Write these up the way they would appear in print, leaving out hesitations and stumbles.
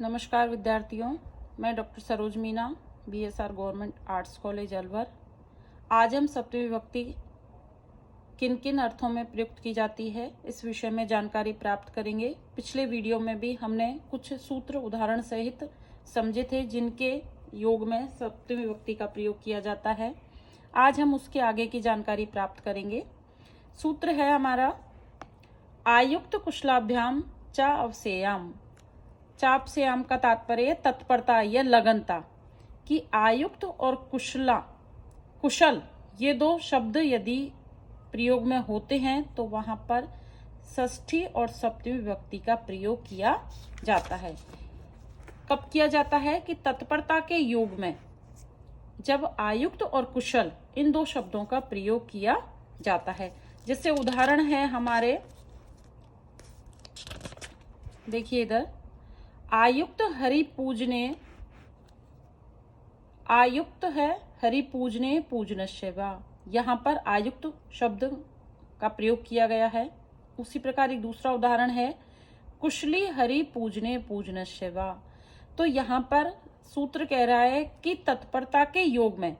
नमस्कार विद्यार्थियों, मैं doctor Saroj Meena, BSR government arts college Alwar. आज हम सप्तमी विभक्ति किन किन अर्थों में प्रयुक्त की जाती है इस विषय में जानकारी प्राप्त करेंगे। पिछले वीडियो में भी हमने कुछ सूत्र उदाहरण सहित समझे थे जिनके योग में सप्तमी विभक्ति का प्रयोग किया जाता है। आज हम उसके आगे की जानकारी प्राप्त करेंगे। सूत्र है हमारा आयुक्त कुशलाभ्याम चा अवसेयाम। चाप से आम का तात्पर्य तत्परता या लगनता कि आयुक्त और कुशल ये दो शब्द यदि प्रयोग में होते हैं तो वहां पर षष्ठी और सप्तमी विभक्ति का प्रयोग किया जाता है। कब किया जाता है कि तत्परता के योग में जब आयुक्त और कुशल इन दो शब्दों का प्रयोग किया जाता है। जैसे उदाहरण है हमारे, देखिए इधर, आयुक्त है हरि पूजने पूजनस्य वा। यहाँ पर आयुक्त शब्द का प्रयोग किया गया है। उसी प्रकार एक दूसरा उदाहरण है कुशली हरि पूजने पूजनस्य वा। तो यहाँ पर सूत्र कह रहा है कि तत्परता के योग में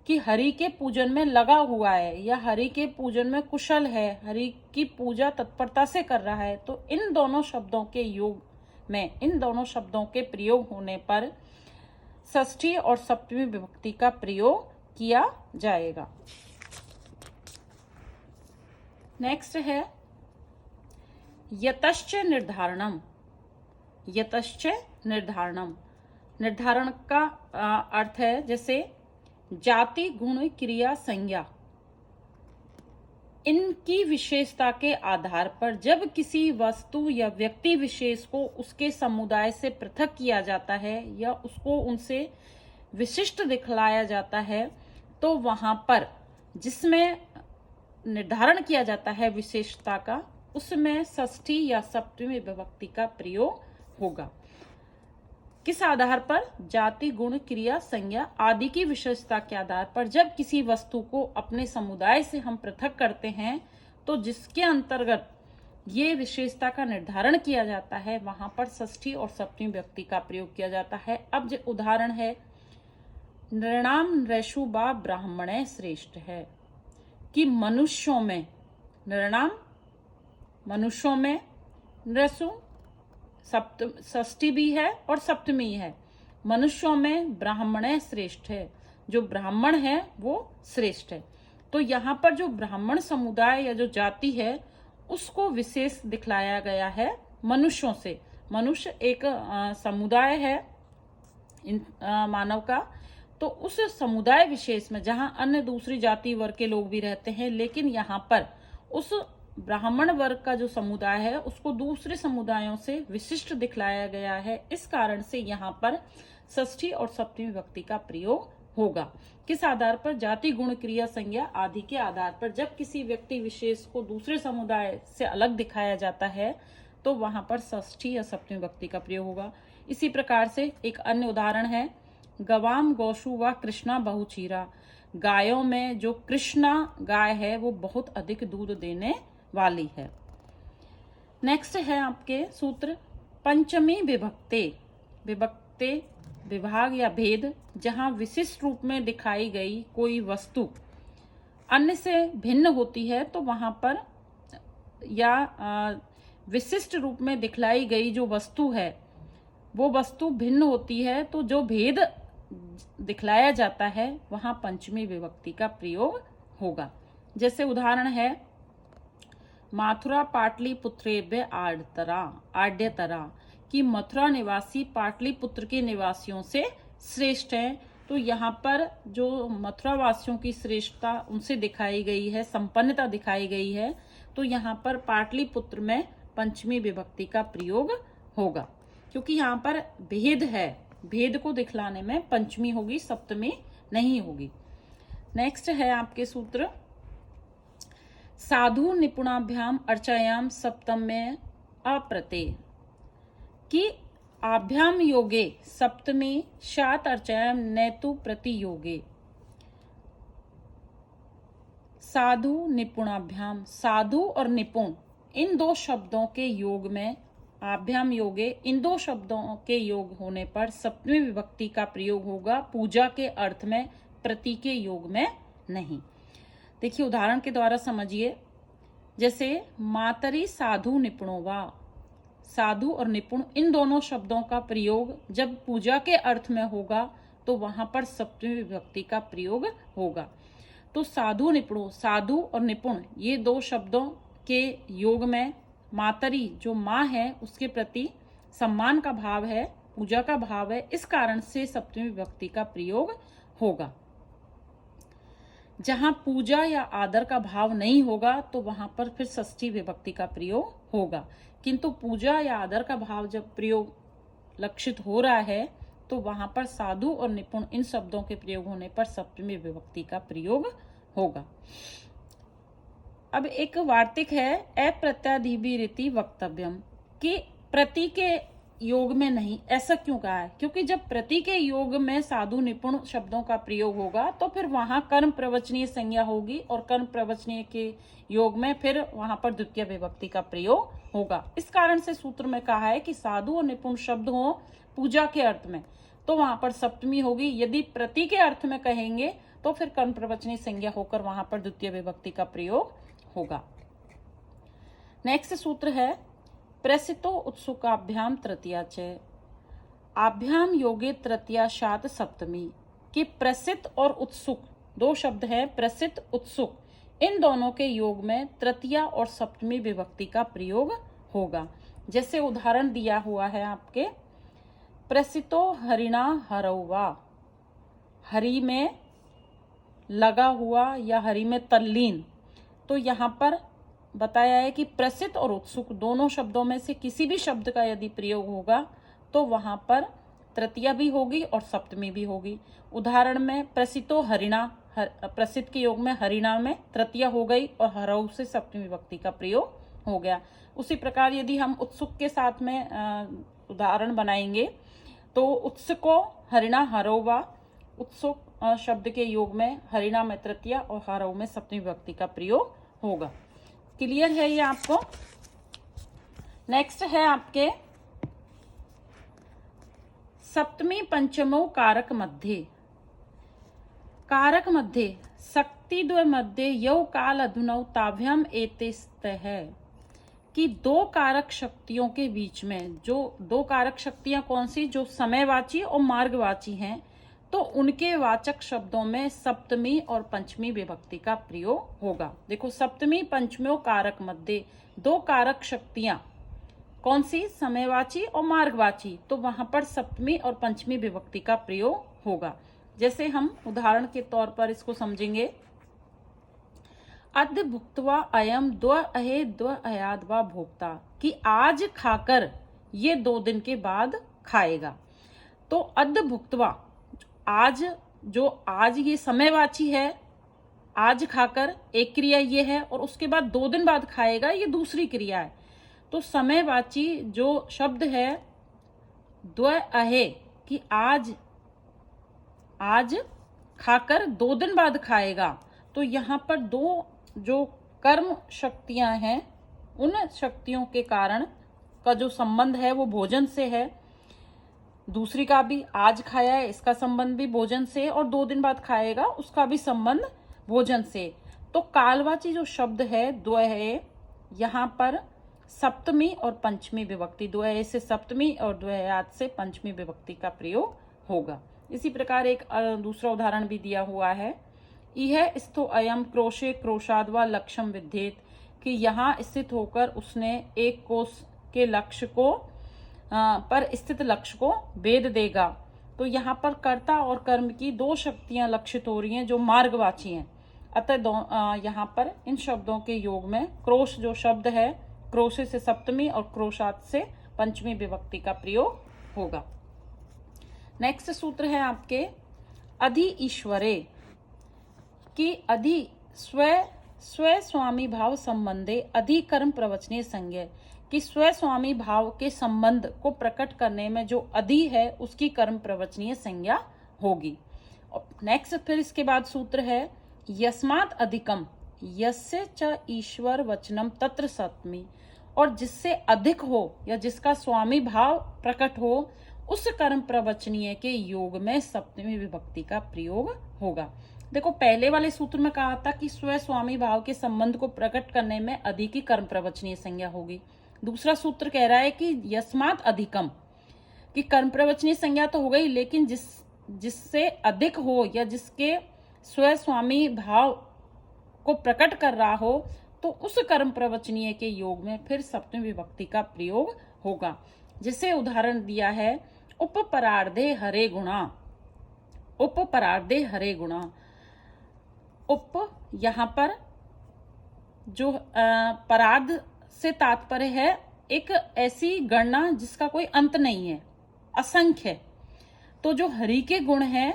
कि हरि के पूजन में लगा हुआ है या हरि के पूजन में कुशल है, हरि की पूजा तत्परता से कर रहा है, तो इन दोनों शब्दों के योग में, इन दोनों शब्दों के प्रयोग होने पर षष्ठी और सप्तमी विभक्ति का प्रयोग किया जाएगा। नेक्स्ट है यतश्च निर्धारणम। यतश्च निर्धारणम, निर्धारण का अर्थ है जैसे जाति गुण क्रिया संज्ञा, इनकी विशेषता के आधार पर जब किसी वस्तु या व्यक्ति विशेष को उसके समुदाय से पृथक किया जाता है या उसको उनसे विशिष्ट दिखलाया जाता है, तो वहां पर जिसमें निर्धारण किया जाता है विशेषता का, उसमें षष्ठी या सप्तमी विभक्ति का प्रयोग होगा। किस आधार पर? जाति गुण क्रिया संज्ञा आदि की विशेषता के आधार पर जब किसी वस्तु को अपने समुदाय से हम पृथक करते हैं तो जिसके अंतर्गत ये विशेषता का निर्धारण किया जाता है वहां पर षष्ठी और सप्तमी विभक्ति का प्रयोग किया जाता है। अब जो उदाहरण है नृणाम नृषु बा ब्राह्मणे श्रेष्ठ है, कि मनुष्यों में, नृणाम मनुष्यों में, नृषु षष्ठी भी है और सप्तमी है, मनुष्यों में ब्राह्मण श्रेष्ठ है, जो ब्राह्मण है वो श्रेष्ठ है। तो यहाँ पर जो ब्राह्मण समुदाय या जो जाति है उसको विशेष दिखलाया गया है मनुष्यों से। मनुष्य एक समुदाय है मानव का, तो उस समुदाय विशेष में जहाँ अन्य दूसरी जाति वर्ग के लोग भी रहते हैं, लेकिन यहाँ पर उस ब्राह्मण वर्ग का जो समुदाय है उसको दूसरे समुदायों से विशिष्ट दिखलाया गया है। इस कारण से यहाँ पर षष्ठी और सप्तमी विभक्ति का प्रयोग होगा। किस आधार पर? जाति गुण क्रिया संज्ञा आदि के आधार पर जब किसी व्यक्ति विशेष को दूसरे समुदाय से अलग दिखाया जाता है तो वहां पर षष्ठी या सप्तमी विभक्ति का प्रयोग होगा। इसी प्रकार से एक अन्य उदाहरण है गवाम गौशु व कृष्णा बहुचीरा। गायों में जो कृष्णा गाय है वो बहुत अधिक दूध देने वाली है। नेक्स्ट है आपके सूत्र पंचमी विभक्ते। विभक्ते विभाग या भेद, जहां विशिष्ट रूप में दिखाई गई कोई वस्तु अन्य से भिन्न होती है तो वहां पर, या विशिष्ट रूप में दिखलाई गई जो वस्तु है वो वस्तु भिन्न होती है तो जो भेद दिखलाया जाता है वहां पंचमी विभक्ति का प्रयोग होगा। जैसे उदाहरण है मथुरा पाटलिपुत्रेभ्य आड्यतरा, कि मथुरा निवासी पाटलिपुत्र के निवासियों से श्रेष्ठ हैं। तो यहाँ पर जो मथुरा वासियों की श्रेष्ठता उनसे दिखाई गई है, संपन्नता दिखाई गई है, तो यहाँ पर पाटलिपुत्र में पंचमी विभक्ति का प्रयोग होगा, क्योंकि यहाँ पर भेद है, भेद को दिखलाने में पंचमी होगी, सप्तमी नहीं होगी। नेक्स्ट है आपके सूत्र साधु निपुणाभ्याम अर्चायाम सप्तम्य अप्रते, कि आभ्याम योगे सप्तमी शात अर्चायाम नेतु प्रति योगे। साधु निपुणाभ्याम, साधु और निपुण इन दो शब्दों के योग में आभ्याम योगे, इन दो शब्दों के योग होने पर सप्तमी विभक्ति का प्रयोग होगा, पूजा के अर्थ में, प्रति के योग में नहीं। देखिए उदाहरण के द्वारा समझिए, जैसे मातरी साधु निपुणोवा, साधु और निपुण इन दोनों शब्दों का प्रयोग जब पूजा के अर्थ में होगा तो वहां पर सप्तमी विभक्ति का प्रयोग होगा। तो साधु निपुणों, साधु और निपुण ये दो शब्दों के योग में मातरी जो माँ है उसके प्रति सम्मान का भाव है, पूजा का भाव है, इस कारण से सप्तमी विभक्ति का प्रयोग होगा। जहां पूजा या आदर का भाव नहीं होगा तो वहां पर फिर षष्ठी विभक्ति का प्रयोग होगा। किंतु पूजा या आदर का भाव जब प्रयोग लक्षित हो रहा है तो वहां पर साधु और निपुण इन शब्दों के प्रयोग होने पर सप्तमी विभक्ति का प्रयोग होगा। अब एक वार्तिक है, अप्रत्याधिभिरिति वक्तव्यम, कि प्रति के योग में नहीं, ऐसा क्यों कहा है? क्योंकि जब प्रति के योग में साधु निपुण शब्दों का प्रयोग होगा तो फिर वहां कर्म प्रवचनीय संज्ञा होगी और कर्म प्रवचनीय के योग में फिर वहां पर द्वितीय विभक्ति का प्रयोग होगा। इस कारण से सूत्र में कहा है कि साधु और निपुण शब्द हो पूजा के अर्थ में तो वहां पर सप्तमी होगी, यदि प्रति के अर्थ में कहेंगे तो फिर कर्म प्रवचनीय संज्ञा होकर वहां पर द्वितीय विभक्ति का प्रयोग होगा। नेक्स्ट सूत्र है, प्रसितो उत्सुकाभ्याम तृतीया च, आभ्याम योगे तृतीया शात सप्तमी, कि प्रसिद्ध और उत्सुक दो शब्द हैं, प्रसिद्ध उत्सुक, इन दोनों के योग में तृतीया और सप्तमी विभक्ति का प्रयोग होगा। जैसे उदाहरण दिया हुआ है आपके, प्रसितो हरिणा हरौवा, हरि में लगा हुआ या हरि में तल्लीन, तो यहाँ पर बताया है कि प्रसिद्ध और उत्सुक दोनों शब्दों में से किसी भी शब्द का यदि प्रयोग होगा तो वहां पर तृतीया भी होगी और सप्तमी भी होगी। उदाहरण में प्रसितो हरिणा, प्रसिद्ध के योग में हरिणा में तृतीया हो गई और हरौ से सप्तमी विभक्ति का प्रयोग हो गया। उसी प्रकार यदि हम उत्सुक के साथ में उदाहरण बनाएंगे तो उत्सुको हरिणा हरौवा, उत्सुक शब्द के योग में हरिणा में तृतीया और हरौ में सप्तमी विभक्ति का प्रयोग होगा। क्लियर है ये आपको? नेक्स्ट है आपके सप्तमी पंचमो कारक मध्य, कारक मध्य शक्ति द्वय मध्य यौ काल अधुनौ ताभ्याम एतेस्त है, कि दो कारक शक्तियों के बीच में, जो दो कारक शक्तियां कौन सी, जो समयवाची और मार्गवाची हैं, तो उनके वाचक शब्दों में सप्तमी और पंचमी विभक्ति का प्रयोग होगा। देखो सप्तमी पंचमी कारक मध्य, दो कारक शक्तियां कौन सी, समयवाची और मार्गवाची, तो वहां पर सप्तमी और पंचमी विभक्ति का प्रयोग होगा। जैसे हम उदाहरण के तौर पर इसको समझेंगे, अद्य भुक्त्वा अयम द्व अहे द्व अयाद वा भोक्ता, कि आज खाकर ये 2 दिन के बाद खाएगा। तो अद्य भुक्त्वा, आज, जो आज ये समयवाची है, आज खाकर एक क्रिया ये है और उसके बाद 2 दिन बाद खाएगा ये दूसरी क्रिया है। तो समयवाची जो शब्द है द्व अहे, कि आज खाकर 2 दिन बाद खाएगा, तो यहाँ पर दो जो कर्म शक्तियां हैं उन शक्तियों के कारण का जो संबंध है वो भोजन से है। दूसरी का भी आज खाया है, इसका संबंध भी भोजन से, और 2 दिन बाद खाएगा उसका भी संबंध भोजन से। तो कालवाची जो शब्द है द्वय, यहाँ पर सप्तमी और पंचमी विभक्ति, द्वय से सप्तमी और द्वयात से पंचमी विभक्ति का प्रयोग होगा। इसी प्रकार एक दूसरा उदाहरण भी दिया हुआ है, यह स्थो अयम क्रोशे क्रोशाद्वा लक्ष्यम विद्येत, कि यहाँ स्थित होकर उसने एक कोष के लक्ष्य को पर स्थित लक्ष्य को भेद देगा। तो यहाँ पर कर्ता और कर्म की दो शक्तियां लक्षित हो रही हैं जो मार्गवाची हैं। अतः यहाँ पर इन शब्दों के योग में क्रोश जो शब्द है, क्रोशे से सप्तमी और क्रोशात से पंचमी विभक्ति का प्रयोग होगा। नेक्स्ट सूत्र है आपके अधि ईश्वरे, कि अधि स्व स्वामी भाव संबंधे अधिकर्म प्रवचनीय संज्ञा, कि स्व स्वामी भाव के संबंध को प्रकट करने में जो अधि है उसकी कर्म प्रवचनीय संज्ञा होगी। नेक्स्ट फिर इसके बाद सूत्र है यस्मात् अधिकम यस्य च ईश्वर वचनम तत्र सप्तमी, और जिससे अधिक हो या जिसका स्वामी भाव प्रकट हो, उस कर्म प्रवचनीय के योग में सप्तमी विभक्ति का प्रयोग होगा। देखो, पहले वाले सूत्र में कहा था कि स्व स्वामी भाव के संबंध को प्रकट करने में अधिक ही कर्म प्रवचनीय संज्ञा होगी। दूसरा सूत्र कह रहा है कि यस्मात् अधिकम, कि कर्म प्रवचनीय संज्ञा तो हो गई, लेकिन जिससे अधिक हो या जिसके स्व स्वामी भाव को प्रकट कर रहा हो, तो उस कर्म प्रवचनीय के योग में फिर सप्तमी विभक्ति का प्रयोग होगा। जिसे उदाहरण दिया है, उपपरार्धे हरे गुणा। उपपरार्धे हरे गुणा, उप यहाँ पर जो परार्ध से तात्पर्य है एक ऐसी गणना जिसका कोई अंत नहीं है, असंख्य। तो जो हरि के गुण हैं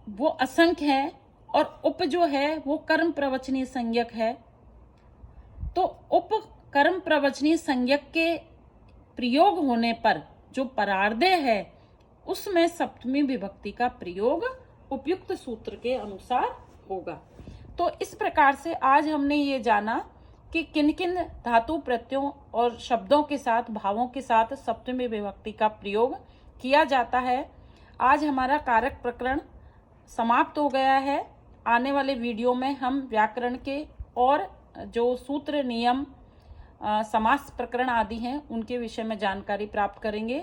वो असंख्य है, और उप जो है वो कर्म प्रवचनीय संज्ञक है। तो उप कर्म प्रवचनीय संज्ञक के प्रयोग होने पर जो परार्धे है उसमें सप्तमी विभक्ति का प्रयोग उपयुक्त सूत्र के अनुसार होगा। तो इस प्रकार से आज हमने ये जाना कि किन किन धातु प्रत्ययों और शब्दों के साथ, भावों के साथ सप्तमी विभक्ति का प्रयोग किया जाता है। आज हमारा कारक प्रकरण समाप्त हो गया है। आने वाले वीडियो में हम व्याकरण के और जो सूत्र, नियम, समास प्रकरण आदि हैं उनके विषय में जानकारी प्राप्त करेंगे।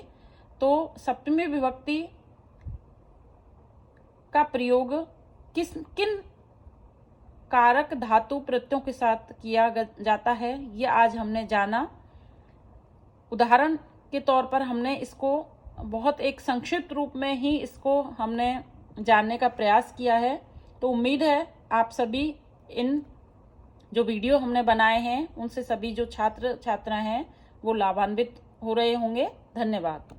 तो सप्तमी विभक्ति का प्रयोग किन कारक धातु प्रत्ययों के साथ किया जाता है, ये आज हमने जाना। उदाहरण के तौर पर हमने इसको बहुत एक संक्षिप्त रूप में ही इसको हमने जानने का प्रयास किया है। तो उम्मीद है आप सभी इन जो वीडियो हमने बनाए हैं उनसे सभी जो छात्र छात्रा हैं वो लाभान्वित हो रहे होंगे। धन्यवाद।